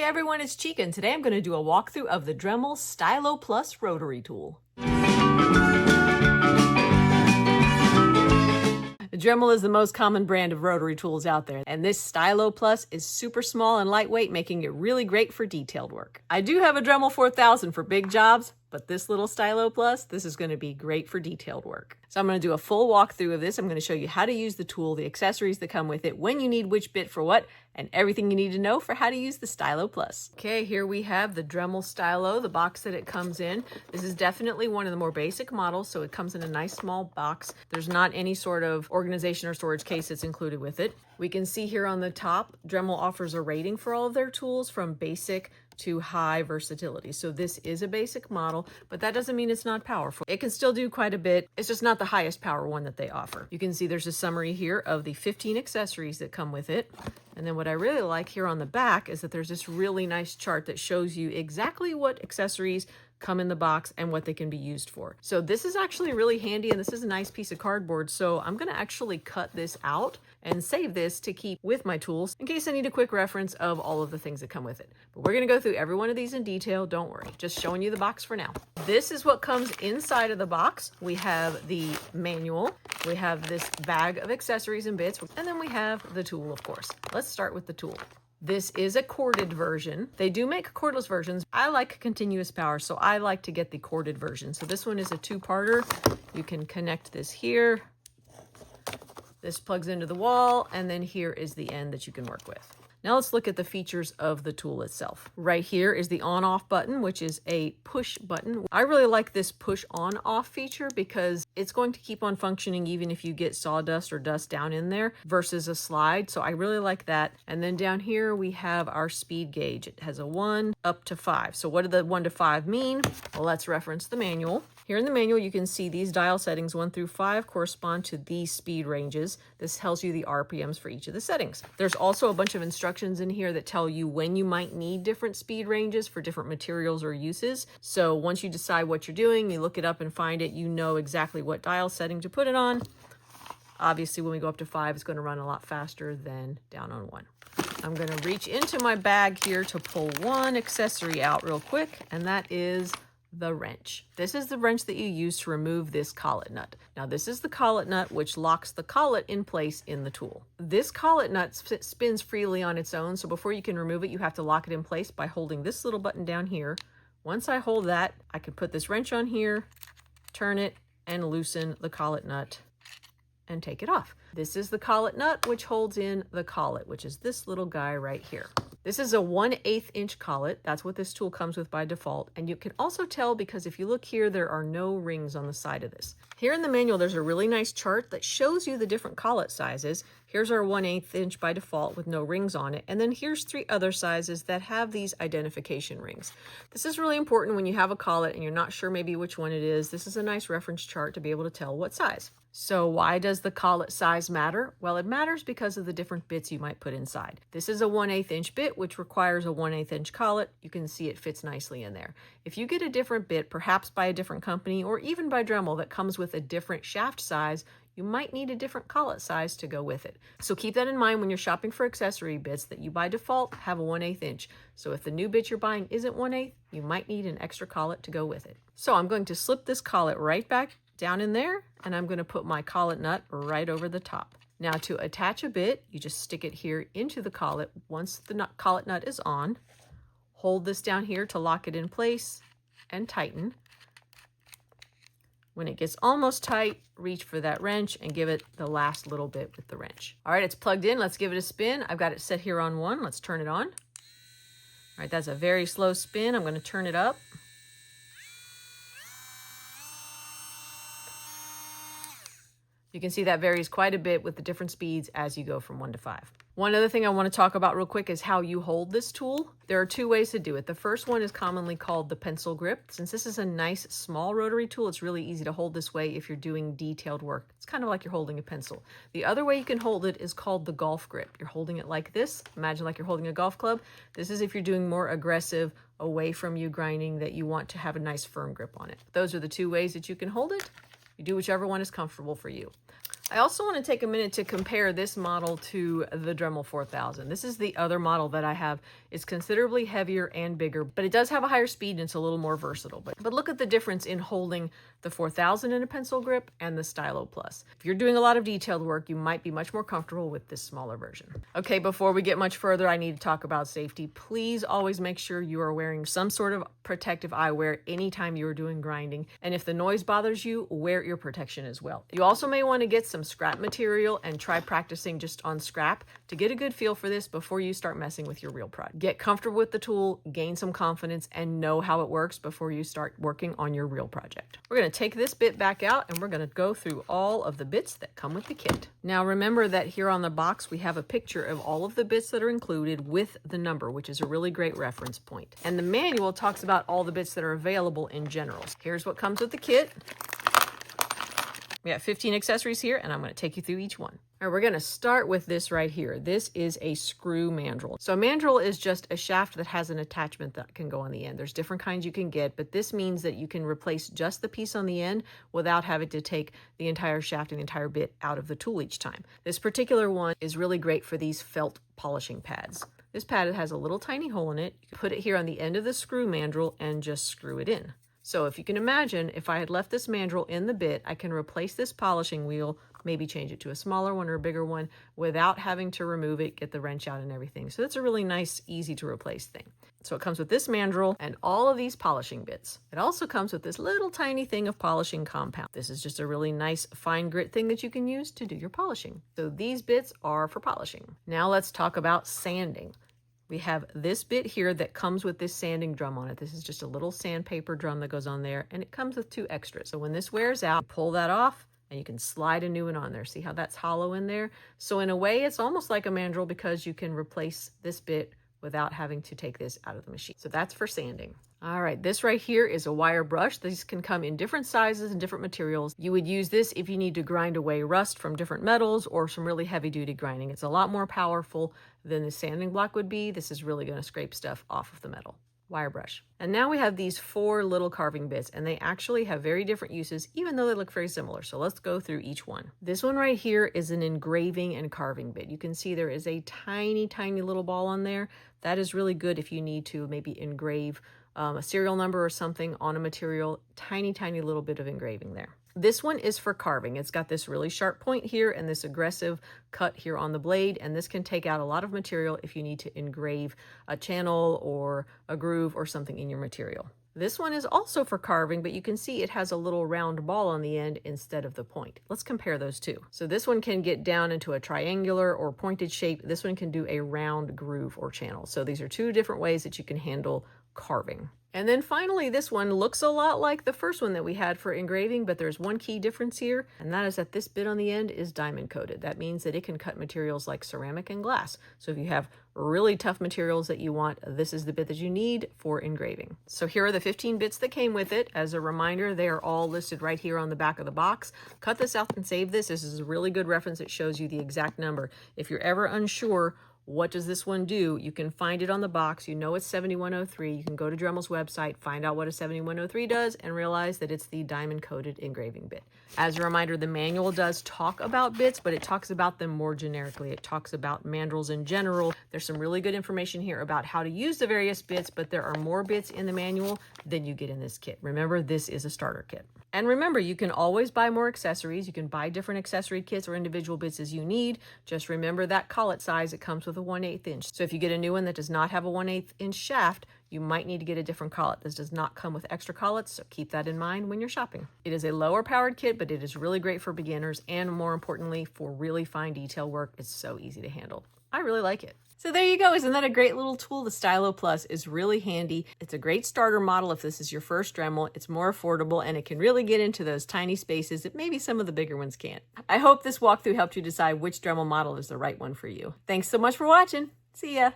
Hey everyone, it's Chica, and today I'm going to do a walkthrough of the Dremel Stylo Plus rotary tool. Dremel is the most common brand of rotary tools out there, and this Stylo Plus is super small and lightweight, making it really great for detailed work. I do have a Dremel 4000 for big jobs, but this little Stylo Plus, this is going to be great for detailed work. So I'm going to do a full walkthrough of this. I'm going to show you how to use the tool, the accessories that come with it, when you need which bit for what, and everything you need to know for how to use the Stylo Plus. Okay, here we have the Dremel Stylo, the box that it comes in. This is definitely one of the more basic models, so it comes in a nice small box. There's not any sort of organization or storage case that's included with it. We can see here on the top, Dremel offers a rating for all of their tools from basic to high versatility. So this is a basic model, but that doesn't mean it's not powerful. It can still do quite a bit. It's just not the highest power one that they offer. You can see there's a summary here of the 15 accessories that come with it. And then what I really like here on the back is that there's this really nice chart that shows you exactly what accessories come in the box and what they can be used for. So this is actually really handy, and this is a nice piece of cardboard. So I'm going to actually cut this out and save this to keep with my tools in case I need a quick reference of all of the things that come with it. But we're going to go through every one of these in detail. Don't worry, just showing you the box for now. This is what comes inside of the box. We have the manual, we have this bag of accessories and bits, and then we have the tool, of course. Let's start with the tool. This is a corded version. They do make cordless versions. I like continuous power, so I like to get the corded version. So this one is a two-parter. You can connect this here. This plugs into the wall, and then here is the end that you can work with. Now let's look at the features of the tool itself. Right here is the on-off button, which is a push button. I really like this push on-off feature because it's going to keep on functioning even if you get sawdust or dust down in there versus a slide. So I really like that. And then down here we have our speed gauge. It has a 1 up to 5. So what do the 1 to 5 mean? Well, let's reference the manual. Here in the manual, you can see these dial settings 1 through 5 correspond to these speed ranges. This tells you the RPMs for each of the settings. There's also a bunch of instructions in here that tell you when you might need different speed ranges for different materials or uses. So once you decide what you're doing, you look it up and find it, you know exactly what dial setting to put it on. Obviously, when we go up to 5, it's going to run a lot faster than down on 1. I'm going to reach into my bag here to pull one accessory out real quick, and that is the wrench. This is the wrench that you use to remove this collet nut. Now this is the collet nut which locks the collet in place in the tool. This collet nut spins freely on its own, so before you can remove it, you have to lock it in place by holding this little button down here. Once I hold that, I can put this wrench on here, turn it, and loosen the collet nut and take it off. This is the collet nut which holds in the collet, which is this little guy right here. This is a 1/8 inch collet. That's what this tool comes with by default. And you can also tell because if you look here, there are no rings on the side of this. Here in the manual, there's a really nice chart that shows you the different collet sizes. Here's our 1/8 inch by default with no rings on it. And then here's 3 other sizes that have these identification rings. This is really important when you have a collet and you're not sure maybe which one it is. This is a nice reference chart to be able to tell what size. So why does the collet size matter? Well, it matters because of the different bits you might put inside. This is a 1/8 inch bit, which requires a 1/8 inch collet. You can see it fits nicely in there. If you get a different bit, perhaps by a different company or even by Dremel that comes with a different shaft size, you might need a different collet size to go with it. So keep that in mind when you're shopping for accessory bits that you by default have a 1/8 inch. So if the new bit you're buying isn't 1/8, you might need an extra collet to go with it. So I'm going to slip this collet right back down in there, and I'm going to put my collet nut right over the top. Now to attach a bit, you just stick it here into the collet. Once the collet nut is on, hold this down here to lock it in place and tighten. When it gets almost tight, reach for that wrench and give it the last little bit with the wrench. All right, it's plugged in. Let's give it a spin. I've got it set here on 1. Let's turn it on. All right, that's a very slow spin. I'm going to turn it up. You can see that varies quite a bit with the different speeds as you go from 1 to 5. One other thing I want to talk about real quick is how you hold this tool. There are 2 ways to do it. The first one is commonly called the pencil grip. Since this is a nice small rotary tool, it's really easy to hold this way if you're doing detailed work. It's kind of like you're holding a pencil. The other way you can hold it is called the golf grip. You're holding it like this. Imagine like you're holding a golf club. This is if you're doing more aggressive, away from you grinding that you want to have a nice firm grip on it. Those are the 2 ways that you can hold it. You do whichever one is comfortable for you. I also want to take a minute to compare this model to the Dremel 4000. This is the other model that I have. It's considerably heavier and bigger, but it does have a higher speed and it's a little more versatile. But look at the difference in holding the 4000 in a pencil grip and the Stylo Plus. If you're doing a lot of detailed work, you might be much more comfortable with this smaller version. Okay, before we get much further, I need to talk about safety. Please always make sure you are wearing some sort of protective eyewear anytime you are doing grinding. And if the noise bothers you, wear ear protection as well. You also may want to get some scrap material and try practicing just on scrap to get a good feel for this before you start messing with your real project. Get comfortable with the tool, gain some confidence, and know how it works before you start working on your real project. We're going to take this bit back out and we're going to go through all of the bits that come with the kit. Now remember that here on the box we have a picture of all of the bits that are included with the number, which is a really great reference point. And the manual talks about all the bits that are available in general. Here's what comes with the kit. We have 15 accessories here, and I'm going to take you through each one. All right, we're going to start with this right here. This is a screw mandrel. So a mandrel is just a shaft that has an attachment that can go on the end. There's different kinds you can get, but this means that you can replace just the piece on the end without having to take the entire shaft and the entire bit out of the tool each time. This particular one is really great for these felt polishing pads. This pad has a little tiny hole in it. You can put it here on the end of the screw mandrel and just screw it in. So if you can imagine, if I had left this mandrel in the bit, I can replace this polishing wheel, maybe change it to a smaller one or a bigger one without having to remove it, get the wrench out and everything. So that's a really nice, easy to replace thing. So it comes with this mandrel and all of these polishing bits. It also comes with this little tiny thing of polishing compound. This is just a really nice fine grit thing that you can use to do your polishing. So these bits are for polishing. Now let's talk about sanding. We have this bit here that comes with this sanding drum on it. This is just a little sandpaper drum that goes on there, and it comes with 2 extras. So when this wears out, pull that off, and you can slide a new one on there. See how that's hollow in there? So in a way, it's almost like a mandrel because you can replace this bit without having to take this out of the machine. So that's for sanding. All right, this right here is a wire brush. These can come in different sizes and different materials. You would use this if you need to grind away rust from different metals or some really heavy duty grinding. It's a lot more powerful than the sanding block would be. This is really going to scrape stuff off of the metal. Wire brush. And now we have these 4 little carving bits, and they actually have very different uses, even though they look very similar. So let's go through each one. This one right here is an engraving and carving bit. You can see there is a tiny, tiny little ball on there. That is really good if you need to maybe engrave a serial number or something on a material. Tiny, tiny little bit of engraving there. This one is for carving. It's got this really sharp point here and this aggressive cut here on the blade, and this can take out a lot of material if you need to engrave a channel or a groove or something in your material. This one is also for carving, but you can see it has a little round ball on the end instead of the point. Let's compare those two. So this one can get down into a triangular or pointed shape. This one can do a round groove or channel. So these are 2 different ways that you can handle carving. And then finally, this one looks a lot like the first one that we had for engraving, but there's one key difference here, and that is that this bit on the end is diamond coated. That means that it can cut materials like ceramic and glass. So if you have really tough materials that you want, this is the bit that you need for engraving. So here are the 15 bits that came with it. As a reminder, they are all listed right here on the back of the box. Cut this out and save this. This is a really good reference. It shows you the exact number. If you're ever unsure, what does this one do? You can find it on the box. You know it's 7103. You can go to Dremel's website, find out what a 7103 does, and realize that it's the diamond-coated engraving bit. As a reminder, the manual does talk about bits, but it talks about them more generically. It talks about mandrels in general. There's some really good information here about how to use the various bits, but there are more bits in the manual than you get in this kit. Remember, this is a starter kit. And remember, you can always buy more accessories. You can buy different accessory kits or individual bits as you need. Just remember that collet size. It comes with a 1/8 inch. So if you get a new one that does not have a 1/8 inch shaft, you might need to get a different collet. This does not come with extra collets, so keep that in mind when you're shopping. It is a lower powered kit, but it is really great for beginners and more importantly, for really fine detail work. It's so easy to handle. I really like it. So there you go. Isn't that a great little tool? The Stylo Plus is really handy. It's a great starter model if this is your first Dremel. It's more affordable and it can really get into those tiny spaces that maybe some of the bigger ones can't. I hope this walkthrough helped you decide which Dremel model is the right one for you. Thanks so much for watching. See ya.